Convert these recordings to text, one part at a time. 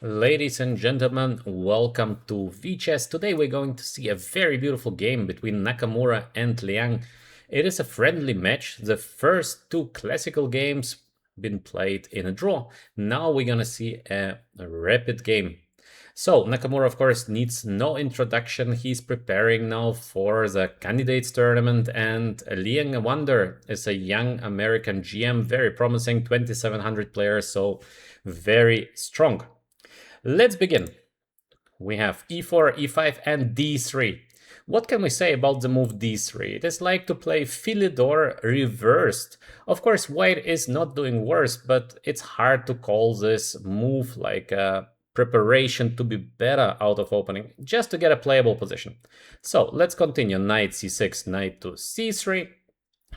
Ladies and gentlemen, welcome to VChess. Today we're going to see a very beautiful game between Nakamura and Liang. It is a friendly match. The first two classical games been played in a draw. Now we're gonna see a rapid game. So Nakamura, of course, needs no introduction. He's preparing now for the candidates tournament, and Liang, a wonder, is a young American GM, very promising, 2700 players, so very strong. Let's begin. We have e4, e5, and d3. What can we say about the move d3? It is like to play Philidor reversed. Of course, white is not doing worse, but it's hard to call this move like a preparation to be better out of opening, just to get a playable position. So let's continue. Knight c6, knight to c3.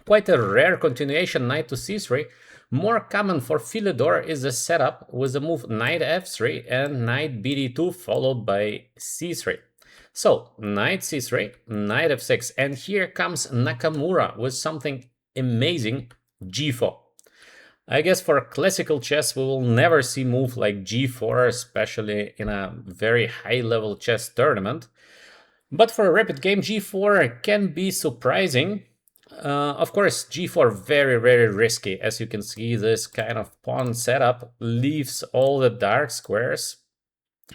Quite a rare continuation, knight to c3. More common for Philidor is the setup with the move knight f3 and knight bd2 followed by c3. So knight c3, knight f6, and here comes Nakamura with something amazing, g4. I guess for classical chess we will never see move like g4, especially in a very high-level chess tournament. But for a rapid game, g4 can be surprising. Of course, g4 very risky. As you can see, this kind of pawn setup leaves all the dark squares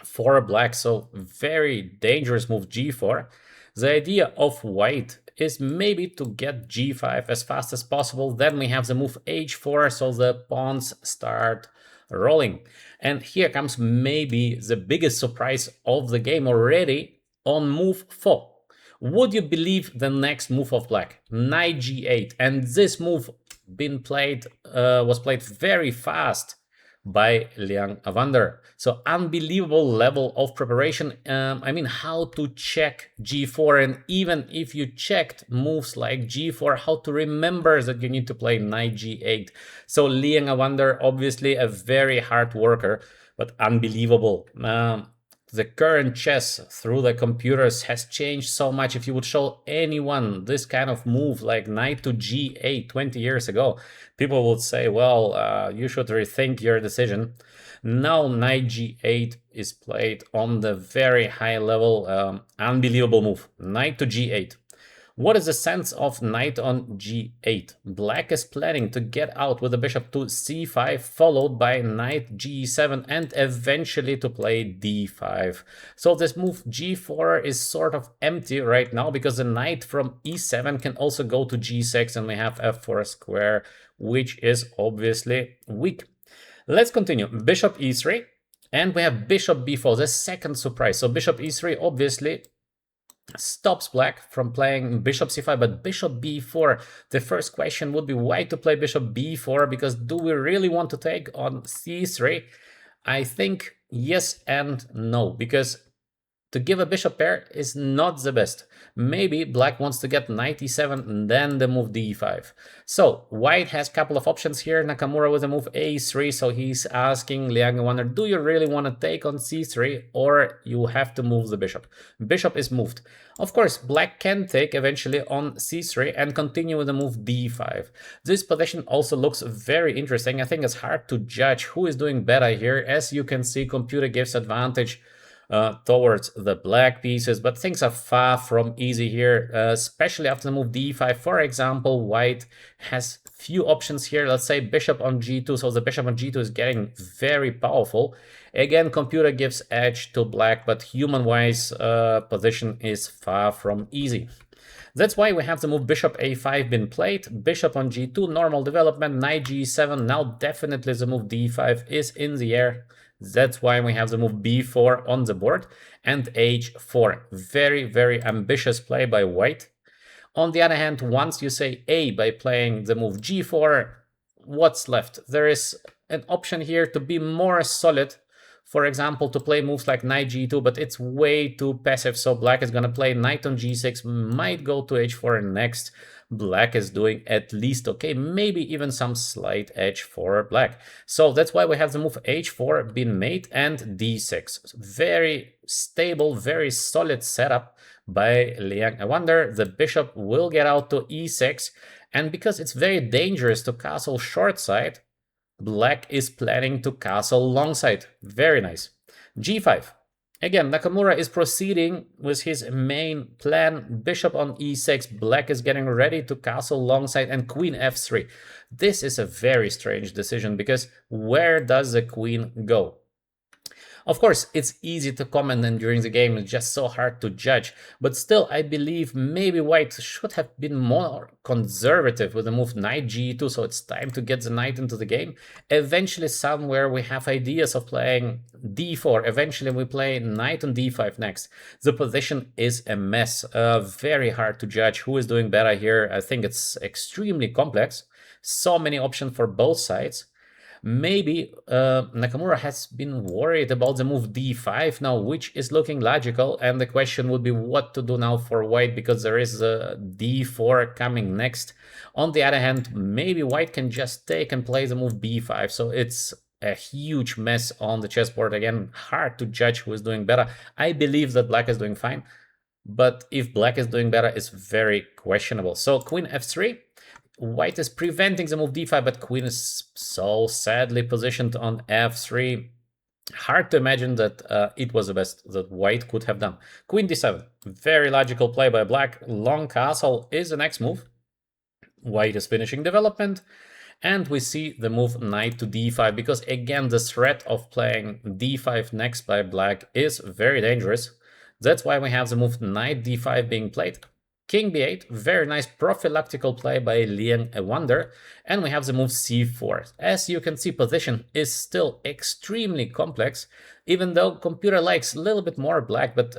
for black, so very dangerous move g4. The idea of white is maybe to get g5 as fast as possible. Then we have the move h4, so the pawns start rolling. And here comes maybe the biggest surprise of the game already on move 4. Would you believe the next move of black? Knight g8, and this move was played very fast by Liang, a wonder. So unbelievable level of preparation. I mean, how to check g4, and even if you checked moves like g4, how to remember that you need to play knight g8. So Liang, a wonder, obviously a very hard worker, but unbelievable. The current chess through the computers has changed so much. If you would show anyone this kind of move like knight to g8 20 years ago, people would say, well, you should rethink your decision. Now knight g8 is played on the very high level, unbelievable move, knight to g8. What is the sense of knight on g8? Black is planning to get out with the bishop to c5, followed by knight g7, and eventually to play d5. So this move g4 is sort of empty right now, because the knight from e7 can also go to g6, and we have f4 square, which is obviously weak. Let's continue. Bishop e3, and we have bishop b4, the second surprise. So bishop e3 obviously stops black from playing bishop c5, but bishop b4, the first question would be why to play bishop b4, because do we really want to take on c3? I think yes and no, because to give a bishop pair is not the best. Maybe black wants to get knight e7 and then the move d5. So white has a couple of options here. Nakamura with the move a3, so he's asking Liang, do you really want to take on c3, or you have to move the bishop? Bishop is moved. Of course, black can take eventually on c3 and continue with the move d5. This position also looks very interesting. I think it's hard to judge who is doing better here. As you can see, computer gives advantage towards the black pieces, but things are far from easy here, especially after the move d5. For example, white has few options here. Let's say bishop on g2, so the bishop on g2 is getting very powerful. Again, computer gives edge to black, but human-wise, position is far from easy. That's why we have the move bishop a5 been played, bishop on g2, normal development, knight g7. Now definitely the move d5 is in the air. That's why we have the move b4 on the board, and h4. Very ambitious play by white. On the other hand, once you say A by playing the move g4, what's left? There is an option here to be more solid. For example, to play moves like knight g2, but it's way too passive, so black is going to play knight on g6, might go to h4 next. Black is doing at least okay, maybe even some slight edge for black. So that's why we have the move h4 been made, and d6. Very stable, very solid setup by Liang. I wonder the bishop will get out to e6, and because it's very dangerous to castle short side, black is planning to castle long side. Very nice. g5. Again, Nakamura is proceeding with his main plan. Bishop on e6. Black is getting ready to castle alongside, and queen f3. This is a very strange decision because where does the queen go? Of course, it's easy to comment and during the game, it's just so hard to judge. But still, I believe maybe white should have been more conservative with the move knight g2, so it's time to get the knight into the game. Eventually, somewhere we have ideas of playing d4. Eventually, we play knight on d5 next. The position is a mess. Very hard to judge who is doing better here. I think it's extremely complex. So many options for both sides. Maybe Nakamura has been worried about the move d5 now, which is looking logical, and the question would be what to do now for white, because there is a d4 coming next. On the other hand, maybe white can just take and play the move b5, so it's a huge mess on the chessboard. Again, hard to judge who is doing better. I believe that black is doing fine, but if black is doing better, it's very questionable. So queen f3. White is preventing the move d5, but queen is so sadly positioned on f3. Hard to imagine that it was the best that white could have done. Queen d7, very logical play by black. Long castle is the next move. White is finishing development. And we see the move knight to d5, because again, the threat of playing d5 next by black is very dangerous. That's why we have the move knight d5 being played. King b8, very nice prophylactical play by Liang, a wonder. And we have the move c4. As you can see, position is still extremely complex, even though computer likes a little bit more black, but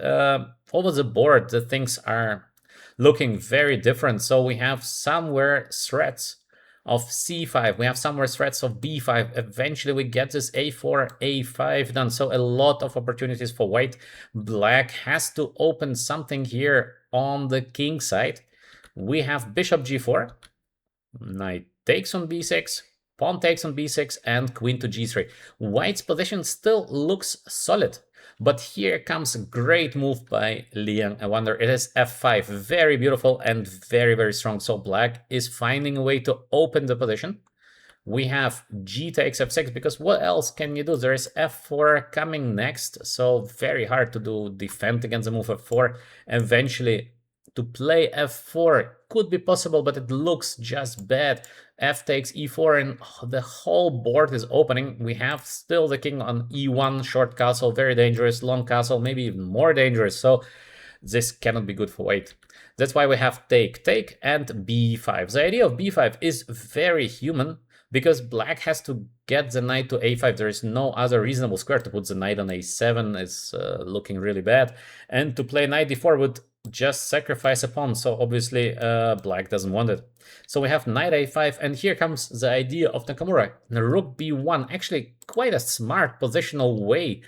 over the board, the things are looking very different. So we have somewhere threats of c5, we have somewhere threats of b5. Eventually we get this a4, a5 done. So a lot of opportunities for white. Black has to open something here on the king side. We have bishop g4, knight takes on b6, pawn takes on b6, and queen to g3. White's position still looks solid, but here comes a great move by Liang. I wonder, it is f5, very beautiful and very, very strong. So black is finding a way to open the position. We have g takes f6, because what else can you do? There is f4 coming next, so very hard to do defend against the move f4. Eventually, to play f4 could be possible, but it looks just bad. F takes e4, and the whole board is opening. We have still the king on e1, short castle, very dangerous. Long castle, maybe even more dangerous. So this cannot be good for white. That's why we have take, take, and b5. The idea of b5 is very human, because black has to get the knight to a5. There is no other reasonable square. To put the knight on a7 is looking really bad. And to play knight d4 would just sacrifice a pawn. So obviously black doesn't want it. So we have knight a5, and here comes the idea of Nakamura. Rook b1, actually quite a smart positional way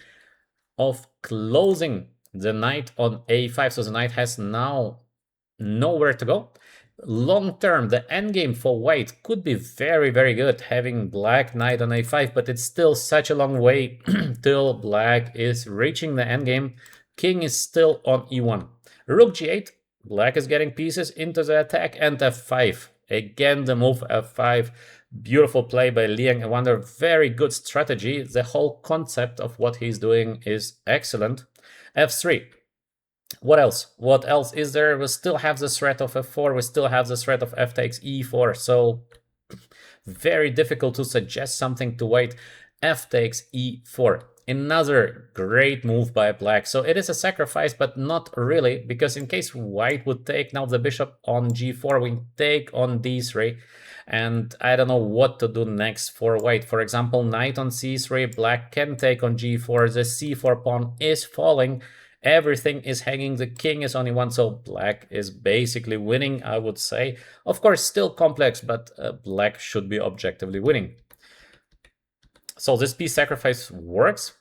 of closing the knight on a5. So the knight has now nowhere to go. Long term, the endgame for white could be very, very good, having black knight on a5, but it's still such a long way till black is reaching the endgame. King is still on e1. Rook g8, black is getting pieces into the attack, and f5. Again, the move f5. Beautiful play by Liang. I wonder, very good strategy. The whole concept of what he's doing is excellent. f3. What else? What else is there? We still have the threat of f4. We still have the threat of f takes e4. So very difficult to suggest something to white. F takes e4. Another great move by black. So it is a sacrifice, but not really, because in case white would take now the bishop on g4, we take on d3. And I don't know what to do next for white. For example, knight on c3, black can take on g4. The c4 pawn is falling. Everything is hanging, the king is on e1, so black is basically winning, I would say. Of course, still complex, but black should be objectively winning. So this piece sacrifice works.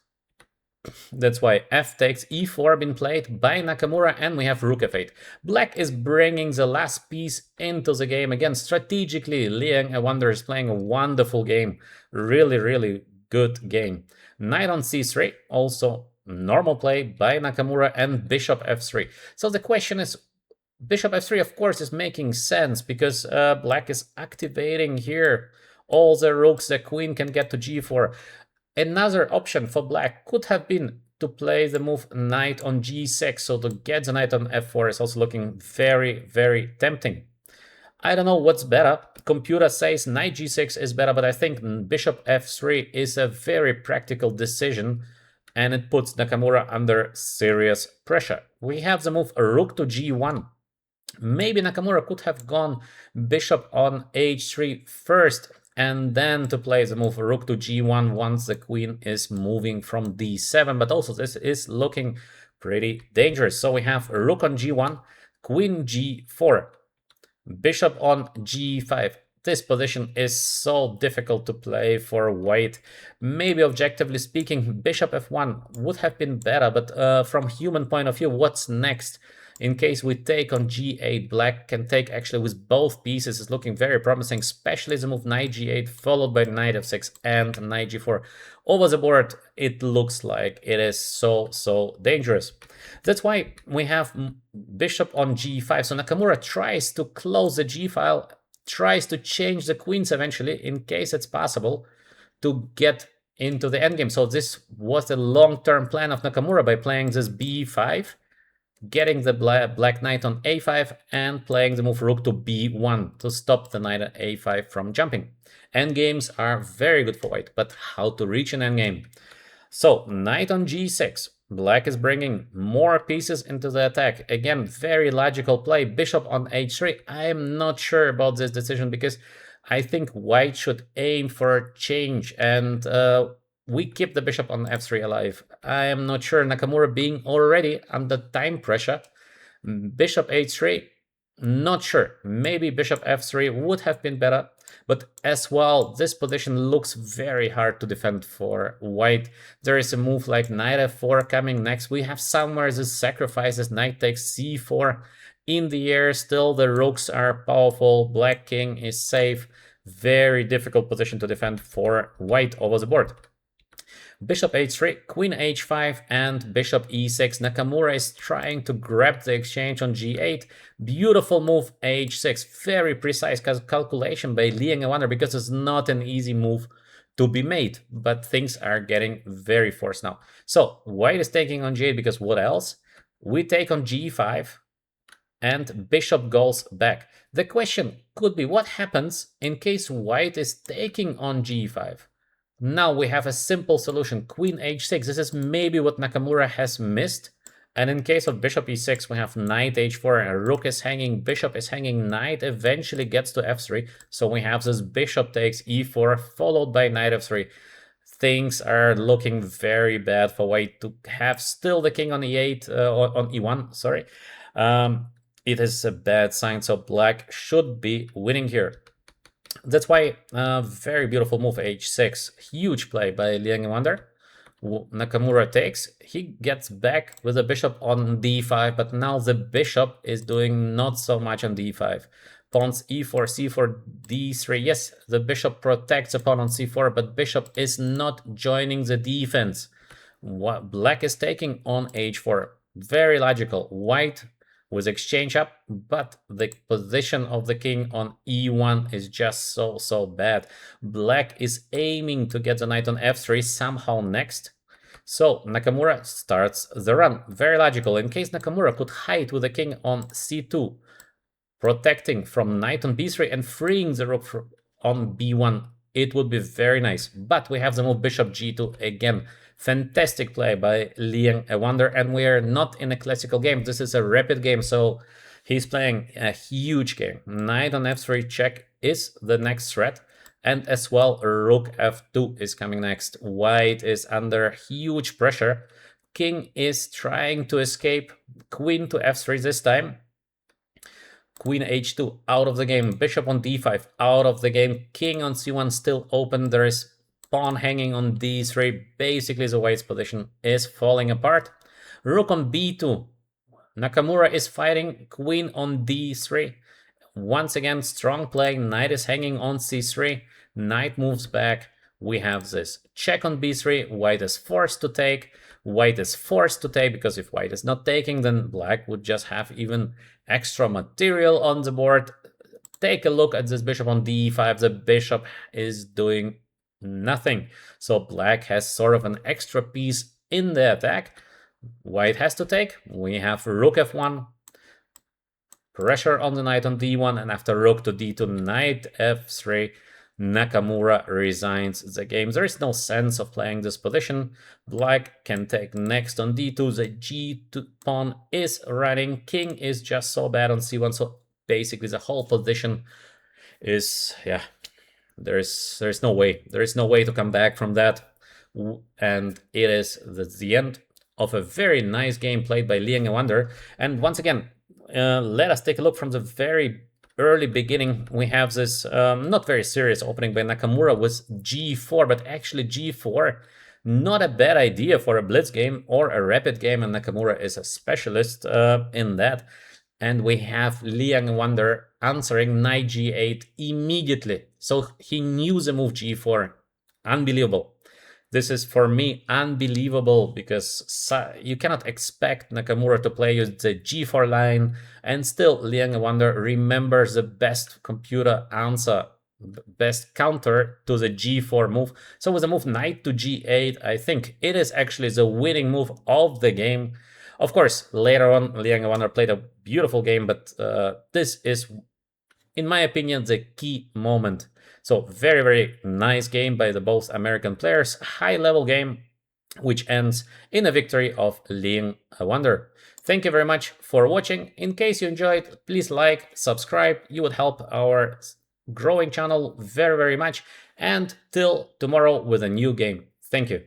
That's why f takes e4 been played by Nakamura, and we have rook f8. Black is bringing the last piece into the game. Again, strategically, Liang, I wonder, is playing a wonderful game. Really, really good game. Knight on c3, also normal play by Nakamura, and bishop f3. So the question is, bishop f3, of course, is making sense, because black is activating here all the rooks. The queen can get to g4. Another option for black could have been to play the move knight on g6, so to get the knight on f4 is also looking very, very tempting. I don't know what's better. Computer says knight g6 is better, but I think bishop f3 is a very practical decision, and it puts Nakamura under serious pressure. We have the move rook to g1. Maybe Nakamura could have gone bishop on h3 first, and then to play the move rook to g1 once the queen is moving from d7, but also this is looking pretty dangerous. So we have rook on g1, queen g4, bishop on g5. This position is so difficult to play for white. Maybe objectively speaking, bishop f1 would have been better, but from human point of view, what's next? In case we take on g8, black can take actually with both pieces. Is looking very promising, especially the move knight g8 followed by knight f6 and knight g4. Over the board, it looks like it is so dangerous. That's why we have bishop on g5. So Nakamura tries to close the g file, tries to change the queens eventually, in case it's possible, to get into the endgame. So this was the long-term plan of Nakamura by playing this b5, getting the black knight on a5, and playing the move rook to b1 to stop the knight at a5 from jumping. Endgames are very good for white, but how to reach an endgame? So knight on g6. Black is bringing more pieces into the attack. Again, very logical play. Bishop on h3. I am not sure about this decision because I think white should aim for a change, and we keep the bishop on f3 alive. I am not sure. Nakamura being already under time pressure. Bishop h3, not sure. Maybe bishop f3 would have been better. But as well, this position looks very hard to defend for white. There is a move like knight f4 coming next. We have somewhere this sacrifices, knight takes c4 in the air. Still, the rooks are powerful. Black king is safe. Very difficult position to defend for white over the board. Bishop h3, queen h5, and bishop e6. Nakamura is trying to grab the exchange on g8. Beautiful move h6. Very precise calculation by Liang because it's not an easy move to be made, but things are getting very forced now. So white is taking on g8 because what else? We take on g5 and bishop goes back. The question could be what happens in case white is taking on g5? Now we have a simple solution, queen h6. This is maybe what Nakamura has missed. And in case of bishop e6, we have knight h4, and rook is hanging, bishop is hanging, knight eventually gets to f3. So we have this bishop takes e4, followed by knight f3. Things are looking very bad for white to have still the king on e8, on e1, sorry. It is a bad sign, so black should be winning here. That's why very beautiful move h6, huge play by Liang. Nakamura takes, he gets back with a bishop on d5, but now the bishop is doing not so much on d5. Pawns e4, c4, d3. Yes, the bishop protects a pawn on c4, but bishop is not joining the defense. Black is taking on h4. Very logical. White with exchange up, but the position of the king on e1 is just so bad. Black is aiming to get the knight on f3 somehow next. So Nakamura starts the run. Very logical. In case Nakamura could hide with the king on c2, protecting from knight on b3 and freeing the rook on b1, it would be very nice. But we have the move bishop g2 again. Fantastic play by Liang, and we are not in a classical game. This is a rapid game, so he's playing a huge game. Knight on f3 check is the next threat, and as well rook f2 is coming next. White is under huge pressure. King is trying to escape. Queen to f3 this time. Queen h2 out of the game. Bishop on d5 out of the game. King on c1 still open. There is pawn hanging on d3. Basically, the white's position is falling apart. Rook on b2. Nakamura is fighting. Queen on d3. Once again, strong play. Knight is hanging on c3. Knight moves back. We have this check on b3. White is forced to take. White is forced to take because if white is not taking, then black would just have even extra material on the board. Take a look at this bishop on d5. The bishop is doing nothing. So black has sort of an extra piece in the attack. White has to take. We have rook f1, pressure on the knight on d1, and after rook to d2, knight f3, Nakamura resigns the game. There is no sense of playing this position. Black can take next on d2. The g2 pawn is running. King is just so bad on c1. So basically the whole position is, yeah, there's no way. There is no way to come back from that. And it is the end of a very nice game played by Liang And once again, let us take a look from the very early beginning. We have this not very serious opening by Nakamura with g4, but actually g4, not a bad idea for a blitz game or a rapid game, and Nakamura is a specialist in that. And we have Liang answering knight g8 immediately. So he knew the move g4. Unbelievable. This is, for me, unbelievable, because you cannot expect Nakamura to play the g4 line, and still Liang remembers the best computer answer, best counter to the g4 move. So with the move knight to g8, I think it is actually the winning move of the game. Of course, later on, Liang played a beautiful game, but this is, in my opinion, the key moment. So very, very nice game by the both American players. High-level game, which ends in a victory of Liang. Thank you very much for watching. In case you enjoyed, please like, subscribe. You would help our growing channel very, very much. And till tomorrow with a new game. Thank you.